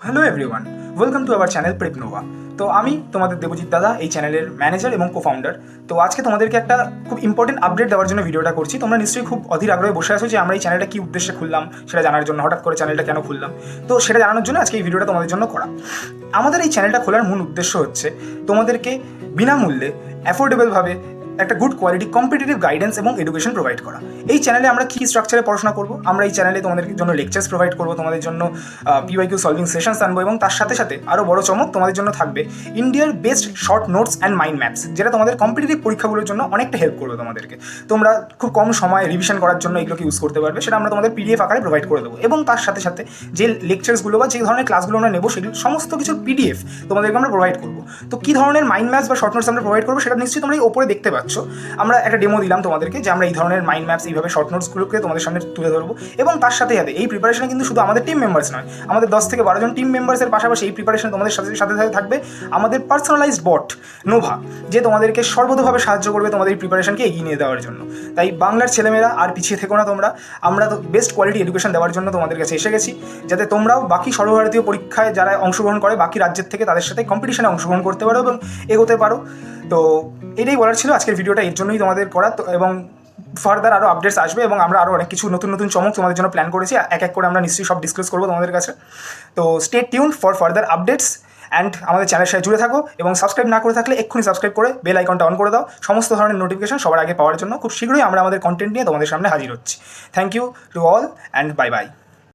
Hello everyone, welcome to our channel Prepnova. তো আমি তোমাদের দেবজিৎ দাদা, এই চ্যানেলের ম্যানেজার এবং কো-ফাউন্ডার। তো আজকে তোমাদেরকে একটা খুব ইম্পর্টেন্ট আপডেট দেওয়ার জন্য ভিডিওটা করছি। তোমরা নিশ্চয়ই খুব অধীর আগ্রহে বসে আছো যে আমরা এই চ্যানেলটা কী উদ্দেশ্যে খুললাম সেটা জানার জন্য, হঠাৎ করে চ্যানেলটা কেন খুললাম। তো সেটা জানানোর জন্য আজকে এই ভিডিওটা তোমাদের জন্য করা। আমাদের এই চ্যানেলটা খোলার মূল উদ্দেশ্য হচ্ছে তোমাদেরকে বিনামূল্যে অ্যাফোর্ডেবলভাবে একটা গুড কোয়ালিটি কম্পিটিটিভ গাইডেন্স এবং এডুকেশন প্রোভাইড করা। এই চ্যানেলে আমরা কী স্ট্রাকচারে পড়াশোনা করবো, আমরা এই চ্যানেলে তোমাদের জন্য লেকচার্স প্রোভাইড করবো, তোমাদের জন্য পিওয়াইকিউ সলভিং সেশনস আনবো, এবং তার সাথে সাথে আরও বড় চমক তোমাদের জন্য থাকবে ইন্ডিয়ার best short notes and mind maps, যেটা তোমাদের কম্পিটিটিভ পরীক্ষাগুলোর জন্য অনেকটা হেল্প করবে তোমাদেরকে। তোমরা খুব কম সময়ে রিভিশন করার জন্য এগুলোকে ইউজ করতে পারবে, সেটা আমরা তোমাদের পিডিএফ আকারে প্রোভাইড করে দেবো। এবং তার সাথে সাথে যে লেকচার্সগুলো বা যে ধরনের ক্লাসগুলো আমরা নেবো সেগুলো সমস্ত কিছুর পিডিএফ তোমাদেরকে আমরা প্রোভাইড করবো। তো কী ধরনের মাইন্ড ম্যাপস বা শর্ট নোটস আমরা প্রোভাইড করবো সেটা নিশ্চয়ই তোমরা এই ওপরে দেখতে পাচ্ছ। আমরা একটা ডেমো দিলাম তোমাদেরকে যে আমরা এই ধরনের মাইন্ড ম্যাপস, এইভাবে শর্ট নোটসগুলোকে তোমাদের সামনে তুলে ধরবো। এবং তার সাথে সাথে এই প্রিপারেশনে কিন্তু শুধু আমাদের টিম মেম্বার্স নয়, আমাদের 10 থেকে 12 জন টিম মেম্বার্সের পাশাপাশি এই প্রিপারেশন তোমাদের সাথে সাথে সাথে থাকবে আমাদের পার্সোনালাইজড বট নোভা, যে তোমাদেরকে সর্বতোভাবে সাহায্য করবে তোমাদের এই প্রিপারেশনকে এগিয়ে নিয়ে দেওয়ার জন্য। তাই বাংলার ছেলেমেয়েরা আর পিছিয়ে থেকো না তোমরা। আমরা তো বেস্ট কোয়ালিটি এডুকেশন দেওয়ার জন্য তোমাদের কাছে এসে গেছি, যাতে তোমরাও বাকি সর্বভারতীয় পরীক্ষায় যারা অংশগ্রহণ করে বাকি রাজ্যের থেকে তাদের সাথে কম্পিটিশনে অংশগ্রহণ করতে পারো এবং এগোতে পারো। তো এটাই বলার ছিল আজকের ভিডিওটা, এর জন্যই তোমাদের করা। তো এবং ফার্দার আরও আপডেটস আসবে এবং আমরা আরও অনেক কিছু নতুন নতুন চমক তোমাদের জন্য প্ল্যান করেছি, এক এক করে আমরা নিশ্চয়ই সব ডিসক্লোজ করবো তোমাদের কাছে। তো stay tuned for further updates and আমাদের চ্যানেলের সাথে জুড়ে থাকো, এবং সাবস্ক্রাইব না করে থাকলে এক্ষুনি সাবস্ক্রাইব করে বেল আইকনটা অন করে দাও সমস্ত ধরনের নোটিফিকেশন সবার আগে পাওয়ার জন্য। খুব শীঘ্রই আমরা আমাদের কন্টেন্ট নিয়ে তোমাদের সামনে হাজির হচ্ছি। Thank you to all and bye by.